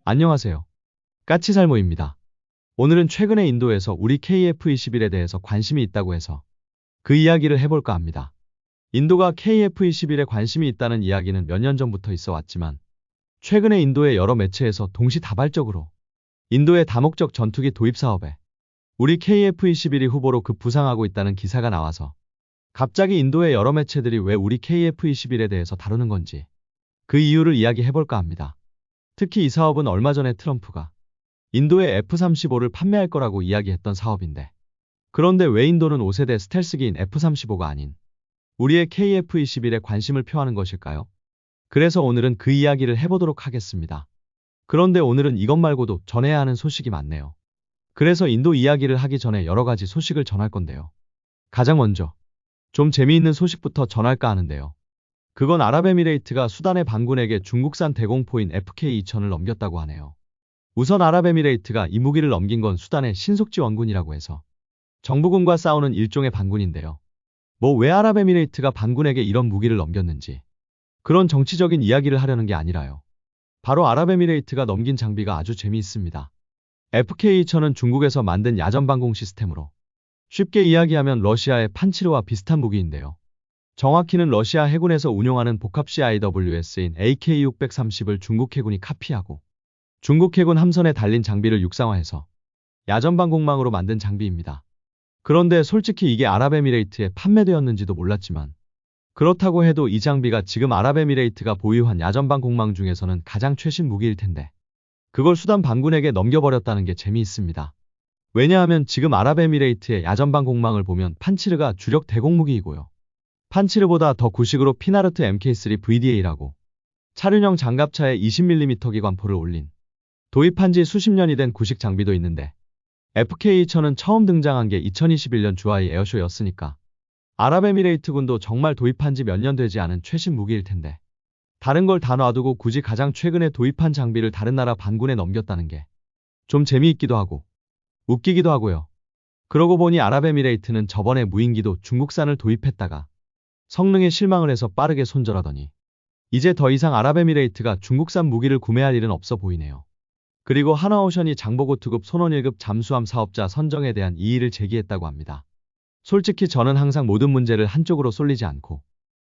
안녕하세요. 까치살모입니다. 오늘은 최근에 인도에서 우리 KF-21에 대해서 관심이 있다고 해서 그 이야기를 해볼까 합니다. 인도가 KF-21에 관심이 있다는 이야기는 몇 년 전부터 있어 왔지만 최근에 인도의 여러 매체에서 동시다발적으로 인도의 다목적 전투기 도입 사업에 우리 KF-21이 후보로 급부상하고 있다는 기사가 나와서 갑자기 인도의 여러 매체들이 왜 우리 KF-21에 대해서 다루는 건지 그 이유를 이야기해볼까 합니다. 특히 이 사업은 얼마 전에 트럼프가 인도에 F-35를 판매할 거라고 이야기했던 사업인데 그런데 왜 인도는 5세대 스텔스기인 F-35가 아닌 우리의 KF-21에 관심을 표하는 것일까요? 그래서 오늘은 그 이야기를 해보도록 하겠습니다. 그런데 오늘은 이것 말고도 전해야 하는 소식이 많네요. 그래서 인도 이야기를 하기 전에 여러 가지 소식을 전할 건데요. 가장 먼저 좀 재미있는 소식부터 전할까 하는데요. 그건 아랍에미레이트가 수단의 반군에게 중국산 대공포인 FK-2000을 넘겼다고 하네요. 우선 아랍에미레이트가 이 무기를 넘긴 건 수단의 신속지 원군이라고 해서 정부군과 싸우는 일종의 반군인데요. 뭐 왜 아랍에미레이트가 반군에게 이런 무기를 넘겼는지 그런 정치적인 이야기를 하려는 게 아니라요. 바로 아랍에미레이트가 넘긴 장비가 아주 재미있습니다. FK-2000은 중국에서 만든 야전방공 시스템으로 쉽게 이야기하면 러시아의 판치르와 비슷한 무기인데요. 정확히는 러시아 해군에서 운용하는 복합 CIWS인 AK-630을 중국 해군이 카피하고 중국 해군 함선에 달린 장비를 육상화해서 야전방공망으로 만든 장비입니다. 그런데 솔직히 이게 아랍에미레이트에 판매되었는지도 몰랐지만 그렇다고 해도 이 장비가 지금 아랍에미레이트가 보유한 야전방공망 중에서는 가장 최신 무기일 텐데 그걸 수단 반군에게 넘겨버렸다는 게 재미있습니다. 왜냐하면 지금 아랍에미레이트의 야전방공망을 보면 판치르가 주력 대공무기이고요. 판치르보다 더 구식으로 피나르트 MK3 VDA라고 차륜형 장갑차에 20mm 기관포를 올린 도입한 지 수십 년이 된 구식 장비도 있는데 FK-2000은 처음 등장한 게 2021년 주하이 에어쇼였으니까 아랍에미레이트군도 정말 도입한 지 몇 년 되지 않은 최신 무기일 텐데 다른 걸 다 놔두고 굳이 가장 최근에 도입한 장비를 다른 나라 반군에 넘겼다는 게 좀 재미있기도 하고 웃기기도 하고요. 그러고 보니 아랍에미레이트는 저번에 무인기도 중국산을 도입했다가 성능에 실망을 해서 빠르게 손절하더니 이제 더 이상 아랍에미레이트가 중국산 무기를 구매할 일은 없어 보이네요. 그리고 하나오션이 장보고 투급 손원 1급 잠수함 사업자 선정에 대한 이의를 제기했다고 합니다. 솔직히 저는 항상 모든 문제를 한쪽으로 쏠리지 않고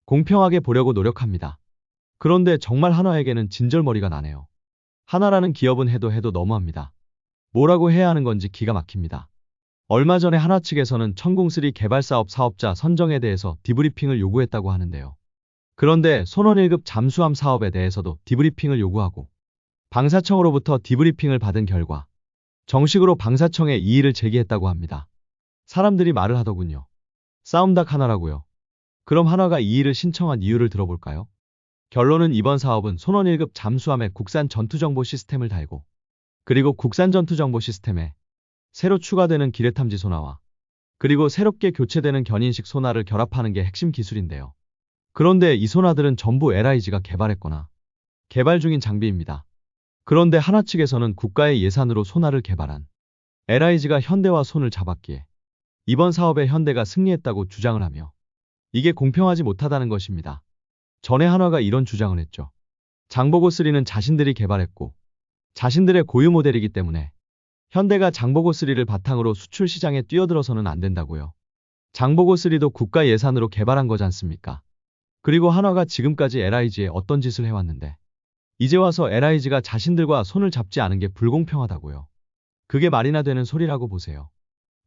공평하게 보려고 노력합니다. 그런데 정말 하나에게는 진절머리가 나네요. 하나라는 기업은 해도 너무합니다. 뭐라고 해야 하는 건지 기가 막힙니다. 얼마 전에 하나 측에서는 천궁3 개발사업 사업자 선정에 대해서 디브리핑을 요구했다고 하는데요. 그런데 손원 1급 잠수함 사업에 대해서도 디브리핑을 요구하고 방사청으로부터 디브리핑을 받은 결과 정식으로 방사청에 이의를 제기했다고 합니다. 사람들이 말을 하더군요. 싸움닭 하나라고요. 그럼 하나가 이의를 신청한 이유를 들어볼까요? 결론은 이번 사업은 손원 1급 잠수함에 국산 전투정보 시스템을 달고 그리고 국산 전투정보 시스템에 새로 추가되는 기뢰탐지 소나와 그리고 새롭게 교체되는 견인식 소나를 결합하는 게 핵심 기술인데요. 그런데 이 소나들은 전부 LIG가 개발했거나 개발 중인 장비입니다. 그런데 하나 측에서는 국가의 예산으로 소나를 개발한 LIG가 현대와 손을 잡았기에 이번 사업에 현대가 승리했다고 주장을 하며 이게 공평하지 못하다는 것입니다. 전에 한화가 이런 주장을 했죠. 장보고3는 자신들이 개발했고 자신들의 고유 모델이기 때문에 현대가 장보고3를 바탕으로 수출 시장에 뛰어들어서는 안 된다고요. 장보고3도 국가 예산으로 개발한 거지 않습니까? 그리고 한화가 지금까지 LIG에 어떤 짓을 해왔는데 이제 와서 LIG가 자신들과 손을 잡지 않은 게 불공평하다고요. 그게 말이나 되는 소리라고 보세요.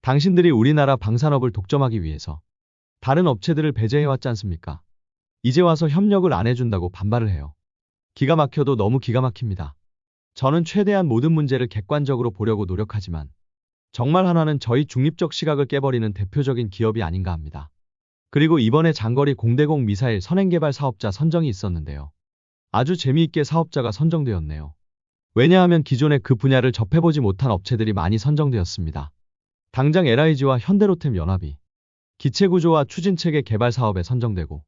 당신들이 우리나라 방산업을 독점하기 위해서 다른 업체들을 배제해왔지 않습니까? 이제 와서 협력을 안 해준다고 반발을 해요. 기가 막혀도 너무 기가 막힙니다. 저는 최대한 모든 문제를 객관적으로 보려고 노력하지만 정말 하나는 저희 중립적 시각을 깨버리는 대표적인 기업이 아닌가 합니다. 그리고 이번에 장거리 공대공 미사일 선행개발 사업자 선정이 있었는데요. 아주 재미있게 사업자가 선정되었네요. 왜냐하면 기존에 그 분야를 접해보지 못한 업체들이 많이 선정되었습니다. 당장 LIG와 현대로템 연합이 기체구조와 추진체계 개발 사업에 선정되고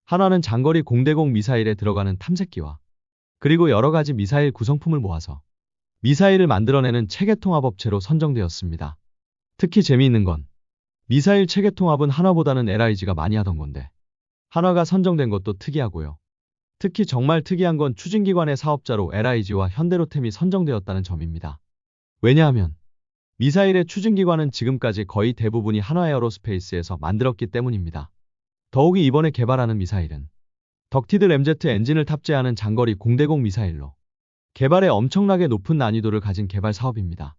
하나는 장거리 공대공 미사일에 들어가는 탐색기와 그리고 여러 가지 미사일 구성품을 모아서 미사일을 만들어내는 체계통합업체로 선정되었습니다. 특히 재미있는 건 미사일 체계통합은 한화보다는 LIG가 많이 하던 건데 한화가 선정된 것도 특이하고요. 특히 정말 특이한 건 추진기관의 사업자로 LIG와 현대로템이 선정되었다는 점입니다. 왜냐하면 미사일의 추진기관은 지금까지 거의 대부분이 한화에어로스페이스에서 만들었기 때문입니다. 더욱이 이번에 개발하는 미사일은 덕티드 램제트 엔진을 탑재하는 장거리 공대공 미사일로 개발에 엄청나게 높은 난이도를 가진 개발 사업입니다.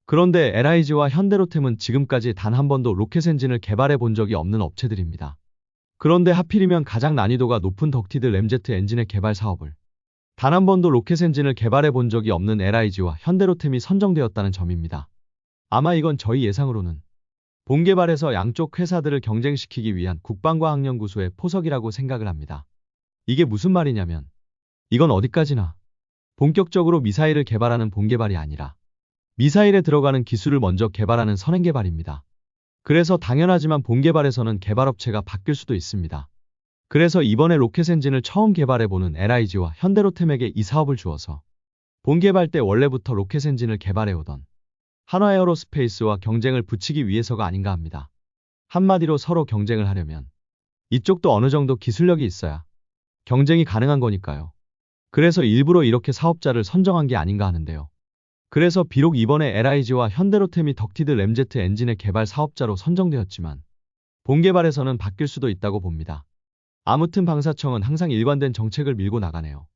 그런데 LIG와 현대로템은 지금까지 단 한 번도 로켓 엔진을 개발해 본 적이 없는 업체들입니다. 그런데 하필이면 가장 난이도가 높은 덕티드 램제트 엔진의 개발 사업을 단 한 번도 로켓 엔진을 개발해 본 적이 없는 LIG와 현대로템이 선정되었다는 점입니다. 아마 이건 저희 예상으로는 본개발에서 양쪽 회사들을 경쟁시키기 위한 국방과학연구소의 포석이라고 생각을 합니다. 이게 무슨 말이냐면 이건 어디까지나 본격적으로 미사일을 개발하는 본개발이 아니라 미사일에 들어가는 기술을 먼저 개발하는 선행개발입니다. 그래서 당연하지만 본개발에서는 개발업체가 바뀔 수도 있습니다. 그래서 이번에 로켓 엔진을 처음 개발해보는 LIG와 현대로템에게 이 사업을 주어서 본개발 때 원래부터 로켓 엔진을 개발해오던 한화에어로스페이스와 경쟁을 붙이기 위해서가 아닌가 합니다. 한마디로 서로 경쟁을 하려면 이쪽도 어느 정도 기술력이 있어야 경쟁이 가능한 거니까요. 그래서 일부러 이렇게 사업자를 선정한 게 아닌가 하는데요. 그래서 비록 이번에 LIG와 현대로템이 덕티드 램제트 엔진의 개발 사업자로 선정되었지만 본개발에서는 바뀔 수도 있다고 봅니다. 아무튼 방사청은 항상 일관된 정책을 밀고 나가네요.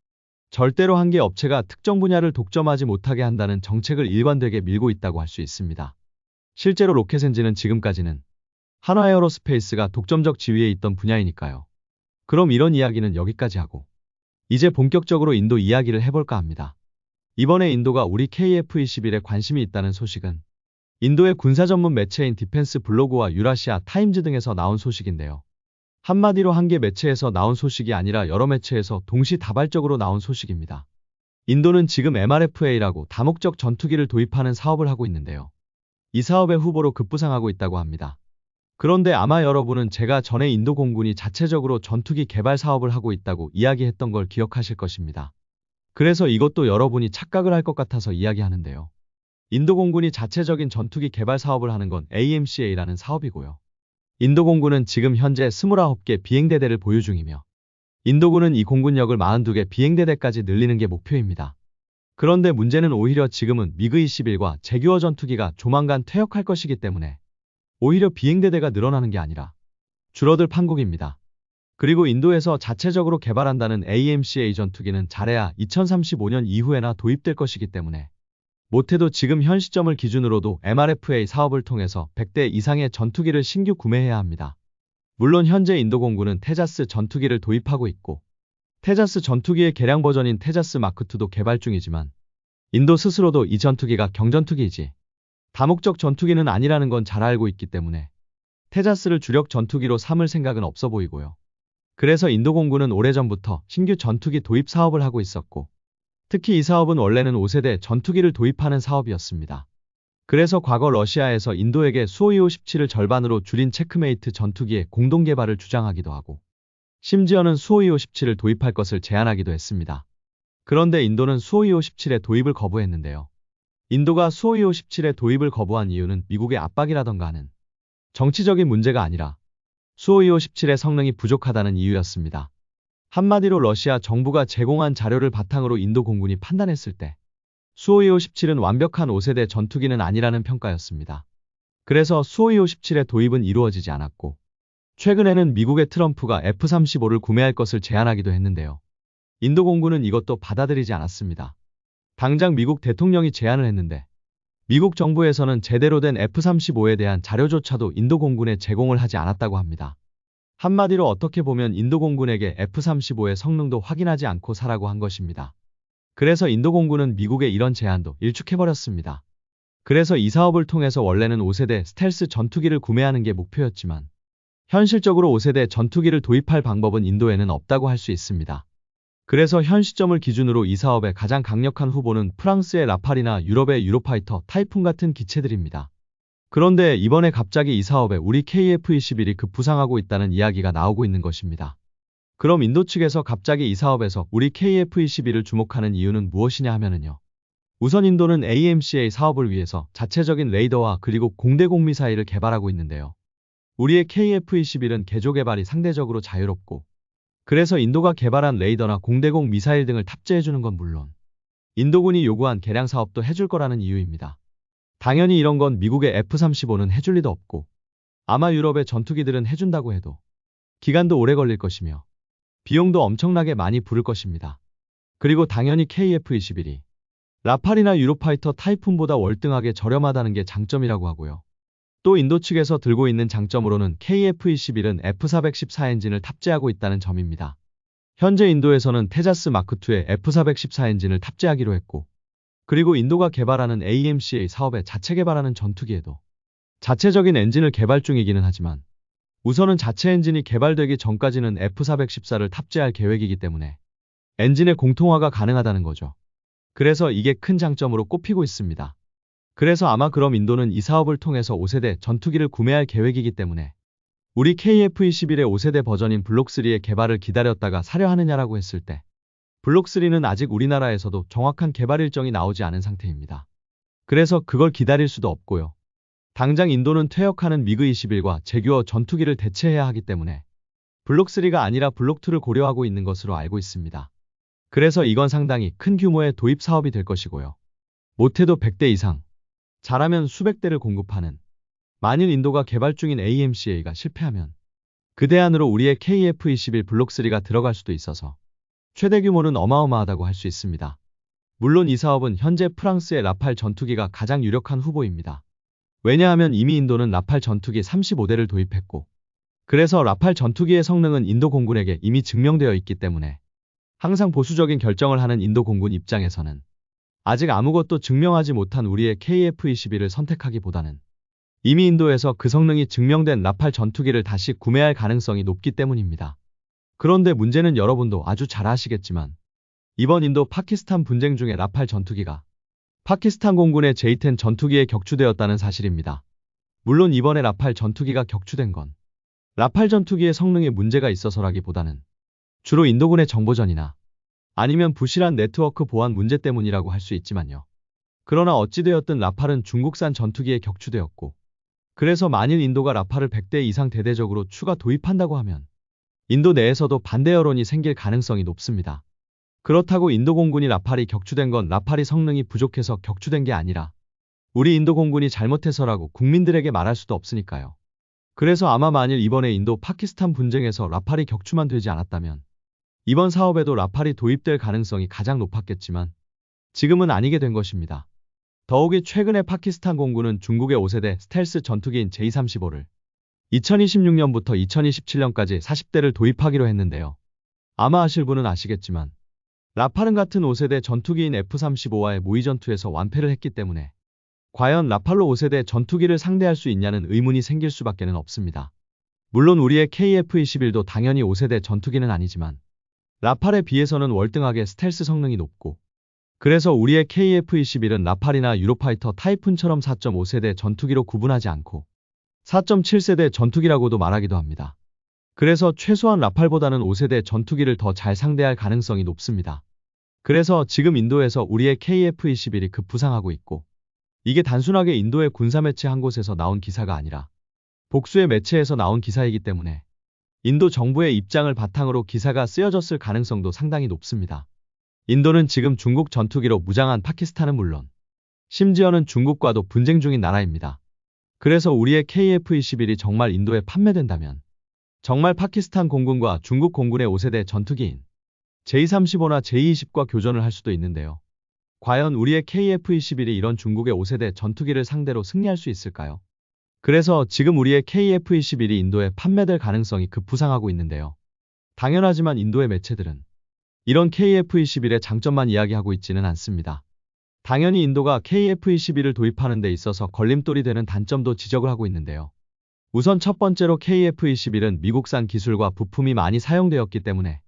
절대로 한 개 업체가 특정 분야를 독점하지 못하게 한다는 정책을 일관되게 밀고 있다고 할 수 있습니다. 실제로 로켓 엔진은 지금까지는 한화에어로스페이스가 독점적 지위에 있던 분야이니까요. 그럼 이런 이야기는 여기까지 하고 이제 본격적으로 인도 이야기를 해볼까 합니다. 이번에 인도가 우리 KF-21에 관심이 있다는 소식은 인도의 군사 전문 매체인 디펜스 블로그와 유라시아 타임즈 등에서 나온 소식인데요. 한마디로 한 개 매체에서 나온 소식이 아니라 여러 매체에서 동시다발적으로 나온 소식입니다. 인도는 지금 MRFA라고 다목적 전투기를 도입하는 사업을 하고 있는데요. 이 사업의 후보로 급부상하고 있다고 합니다. 그런데 아마 여러분은 제가 전에 인도 공군이 자체적으로 전투기 개발 사업을 하고 있다고 이야기했던 걸 기억하실 것입니다. 그래서 이것도 여러분이 착각을 할 것 같아서 이야기하는데요. 인도 공군이 자체적인 전투기 개발 사업을 하는 건 AMCA라는 사업이고요. 인도 공군은 지금 현재 29개 비행대대를 보유 중이며 인도군은 이 공군력을 42개 비행대대까지 늘리는 게 목표입니다. 그런데 문제는 오히려 지금은 미그 21과 제규어 전투기가 조만간 퇴역할 것이기 때문에 오히려 비행대대가 늘어나는 게 아니라 줄어들 판국입니다. 그리고 인도에서 자체적으로 개발한다는 AMCA 전투기는 잘해야 2035년 이후에나 도입될 것이기 때문에 못해도 지금 현 시점을 기준으로도 MRFA 사업을 통해서 100대 이상의 전투기를 신규 구매해야 합니다. 물론 현재 인도 공군은 테자스 전투기를 도입하고 있고 테자스 전투기의 개량 버전인 테자스 마크2도 개발 중이지만 인도 스스로도 이 전투기가 경전투기이지 다목적 전투기는 아니라는 건 잘 알고 있기 때문에 테자스를 주력 전투기로 삼을 생각은 없어 보이고요. 그래서 인도 공군은 오래전부터 신규 전투기 도입 사업을 하고 있었고 특히 이 사업은 원래는 5세대 전투기를 도입하는 사업이었습니다. 그래서 과거 러시아에서 인도에게 수호이-57을 절반으로 줄인 체크메이트 전투기의 공동 개발을 주장하기도 하고 심지어는 수호이-57을 도입할 것을 제안하기도 했습니다. 그런데 인도는 수호이-57의 도입을 거부했는데요. 인도가 수호이-57의 도입을 거부한 이유는 미국의 압박이라던가 하는 정치적인 문제가 아니라 수호이-57의 성능이 부족하다는 이유였습니다. 한마디로 러시아 정부가 제공한 자료를 바탕으로 인도 공군이 판단했을 때 수호이-57은 완벽한 5세대 전투기는 아니라는 평가였습니다. 그래서 수호이-57의 도입은 이루어지지 않았고 최근에는 미국의 트럼프가 F-35를 구매할 것을 제안하기도 했는데요. 인도 공군은 이것도 받아들이지 않았습니다. 당장 미국 대통령이 제안을 했는데 미국 정부에서는 제대로 된 F-35에 대한 자료조차도 인도 공군에 제공을 하지 않았다고 합니다. 한마디로 어떻게 보면 인도 공군에게 F-35의 성능도 확인하지 않고 사라고 한 것입니다. 그래서 인도 공군은 미국의 이런 제안도 일축해버렸습니다. 그래서 이 사업을 통해서 원래는 5세대 스텔스 전투기를 구매하는 게 목표였지만 현실적으로 5세대 전투기를 도입할 방법은 인도에는 없다고 할 수 있습니다. 그래서 현 시점을 기준으로 이 사업의 가장 강력한 후보는 프랑스의 라팔이나 유럽의 유로파이터 타이푼 같은 기체들입니다. 그런데 이번에 갑자기 이 사업에 우리 KF-21이 급부상하고 있다는 이야기가 나오고 있는 것입니다. 그럼 인도 측에서 갑자기 이 사업에서 우리 KF-21을 주목하는 이유는 무엇이냐 하면은요. 우선 인도는 AMCA 사업을 위해서 자체적인 레이더와 그리고 공대공 미사일을 개발하고 있는데요. 우리의 KF-21은 개조 개발이 상대적으로 자유롭고 그래서 인도가 개발한 레이더나 공대공 미사일 등을 탑재해주는 건 물론 인도군이 요구한 개량 사업도 해줄 거라는 이유입니다. 당연히 이런 건 미국의 F-35는 해줄 리도 없고 아마 유럽의 전투기들은 해준다고 해도 기간도 오래 걸릴 것이며 비용도 엄청나게 많이 부를 것입니다. 그리고 당연히 KF-21이 라팔이나 유로파이터 타이푼보다 월등하게 저렴하다는 게 장점이라고 하고요. 또 인도 측에서 들고 있는 장점으로는 KF-21은 F-414 엔진을 탑재하고 있다는 점입니다. 현재 인도에서는 테자스 마크2에 F-414 엔진을 탑재하기로 했고, 그리고 인도가 개발하는 AMCA 사업에 자체 개발하는 전투기에도 자체적인 엔진을 개발 중이기는 하지만 우선은 자체 엔진이 개발되기 전까지는 F-414를 탑재할 계획이기 때문에 엔진의 공통화가 가능하다는 거죠. 그래서 이게 큰 장점으로 꼽히고 있습니다. 그래서 아마 그럼 인도는 이 사업을 통해서 5세대 전투기를 구매할 계획이기 때문에 우리 KF-21의 5세대 버전인 블록3의 개발을 기다렸다가 사려 하느냐라고 했을 때 블록3는 아직 우리나라에서도 정확한 개발 일정이 나오지 않은 상태입니다. 그래서 그걸 기다릴 수도 없고요. 당장 인도는 퇴역하는 미그-21과 제규어 전투기를 대체해야 하기 때문에 블록3가 아니라 블록2를 고려하고 있는 것으로 알고 있습니다. 그래서 이건 상당히 큰 규모의 도입 사업이 될 것이고요. 못해도 100대 이상, 잘하면 수백 대를 공급하는, 만일 인도가 개발 중인 AMCA가 실패하면 그 대안으로 우리의 KF-21 블록3가 들어갈 수도 있어서 최대 규모는 어마어마하다고 할 수 있습니다. 물론 이 사업은 현재 프랑스의 라팔 전투기가 가장 유력한 후보입니다. 왜냐하면 이미 인도는 라팔 전투기 35대를 도입했고, 그래서 라팔 전투기의 성능은 인도 공군에게 이미 증명되어 있기 때문에 항상 보수적인 결정을 하는 인도 공군 입장에서는 아직 아무것도 증명하지 못한 우리의 KF-21을 선택하기보다는 이미 인도에서 그 성능이 증명된 라팔 전투기를 다시 구매할 가능성이 높기 때문입니다. 그런데 문제는 여러분도 아주 잘 아시겠지만 이번 인도 파키스탄 분쟁 중에 라팔 전투기가 파키스탄 공군의 J-10 전투기에 격추되었다는 사실입니다. 물론 이번에 라팔 전투기가 격추된 건 라팔 전투기의 성능에 문제가 있어서라기보다는 주로 인도군의 정보전이나 아니면 부실한 네트워크 보안 문제 때문이라고 할 수 있지만요. 그러나 어찌되었든 라팔은 중국산 전투기에 격추되었고, 그래서 만일 인도가 라팔을 100대 이상 대대적으로 추가 도입한다고 하면 인도 내에서도 반대 여론이 생길 가능성이 높습니다. 그렇다고 인도 공군이 라팔이 격추된 건 라팔이 성능이 부족해서 격추된 게 아니라 우리 인도 공군이 잘못해서라고 국민들에게 말할 수도 없으니까요. 그래서 아마 만일 이번에 인도 파키스탄 분쟁에서 라팔이 격추만 되지 않았다면 이번 사업에도 라팔이 도입될 가능성이 가장 높았겠지만 지금은 아니게 된 것입니다. 더욱이 최근에 파키스탄 공군은 중국의 5세대 스텔스 전투기인 J-35를 2026년부터 2027년까지 40대를 도입하기로 했는데요. 아마 아실 분은 아시겠지만 라팔은 같은 5세대 전투기인 F-35와의 모의전투에서 완패를 했기 때문에 과연 라팔로 5세대 전투기를 상대할 수 있냐는 의문이 생길 수밖에는 없습니다. 물론 우리의 KF-21도 당연히 5세대 전투기는 아니지만 라팔에 비해서는 월등하게 스텔스 성능이 높고, 그래서 우리의 KF-21은 라팔이나 유로파이터 타이푼처럼 4.5세대 전투기로 구분하지 않고 4.7세대 전투기라고도 말하기도 합니다. 그래서 최소한 라팔보다는 5세대 전투기를 더 잘 상대할 가능성이 높습니다. 그래서 지금 인도에서 우리의 KF-21이 급부상하고 있고, 이게 단순하게 인도의 군사매체 한 곳에서 나온 기사가 아니라 복수의 매체에서 나온 기사이기 때문에 인도 정부의 입장을 바탕으로 기사가 쓰여졌을 가능성도 상당히 높습니다. 인도는 지금 중국 전투기로 무장한 파키스탄은 물론 심지어는 중국과도 분쟁 중인 나라입니다. 그래서 우리의 KF-21이 정말 인도에 판매된다면 정말 파키스탄 공군과 중국 공군의 5세대 전투기인 J-35나 J-20과 교전을 할 수도 있는데요. 과연 우리의 KF-21이 이런 중국의 5세대 전투기를 상대로 승리할 수 있을까요? 그래서 지금 우리의 KF-21이 인도에 판매될 가능성이 급부상하고 있는데요. 당연하지만 인도의 매체들은 이런 KF-21의 장점만 이야기하고 있지는 않습니다. 당연히 인도가 KF-21을 도입하는 데 있어서 걸림돌이 되는 단점도 지적을 하고 있는데요. 우선 첫 번째로 KF-21은 미국산 기술과 부품이 많이 사용되었기 때문에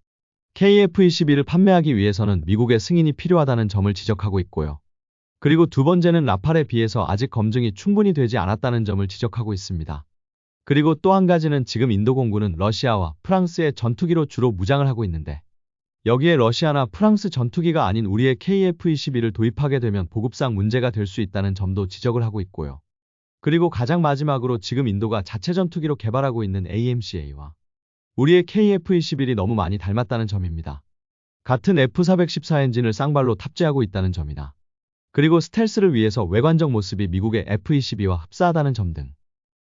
KF-21을 판매하기 위해서는 미국의 승인이 필요하다는 점을 지적하고 있고요. 그리고 두 번째는 라팔에 비해서 아직 검증이 충분히 되지 않았다는 점을 지적하고 있습니다. 그리고 또 한 가지는 지금 인도 공군은 러시아와 프랑스의 전투기로 주로 무장을 하고 있는데 여기에 러시아나 프랑스 전투기가 아닌 우리의 KF-21을 도입하게 되면 보급상 문제가 될 수 있다는 점도 지적을 하고 있고요. 그리고 가장 마지막으로 지금 인도가 자체 전투기로 개발하고 있는 AMCA와 우리의 KF-21이 너무 많이 닮았다는 점입니다. 같은 F414 엔진을 쌍발로 탑재하고 있다는 점이나 그리고 스텔스를 위해서 외관적 모습이 미국의 F-22와 흡사하다는 점 등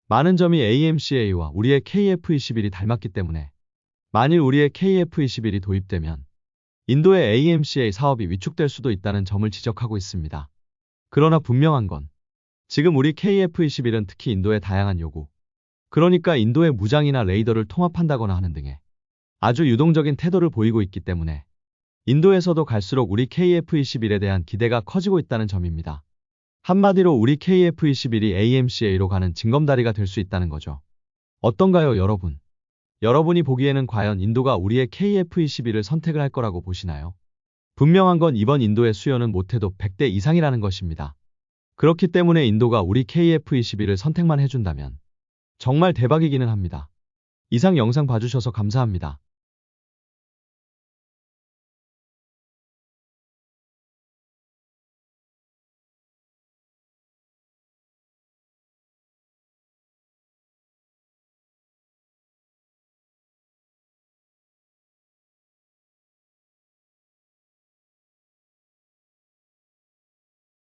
많은 점이 AMCA와 우리의 KF-21이 닮았기 때문에 만일 우리의 KF-21이 도입되면 인도의 AMCA 사업이 위축될 수도 있다는 점을 지적하고 있습니다. 그러나 분명한 건 지금 우리 KF-21은 특히 인도의 다양한 요구, 그러니까 인도의 무장이나 레이더를 통합한다거나 하는 등의 아주 유동적인 태도를 보이고 있기 때문에 인도에서도 갈수록 우리 KF-21에 대한 기대가 커지고 있다는 점입니다. 한마디로 우리 KF-21이 AMCA로 가는 징검다리가 될 수 있다는 거죠. 어떤가요, 여러분? 여러분이 보기에는 과연 인도가 우리의 KF-21을 선택을 할 거라고 보시나요? 분명한 건 이번 인도의 수요는 못해도 100대 이상이라는 것입니다. 그렇기 때문에 인도가 우리 KF-21을 선택만 해준다면 정말 대박이기는 합니다. 이상 영상 봐주셔서 감사합니다.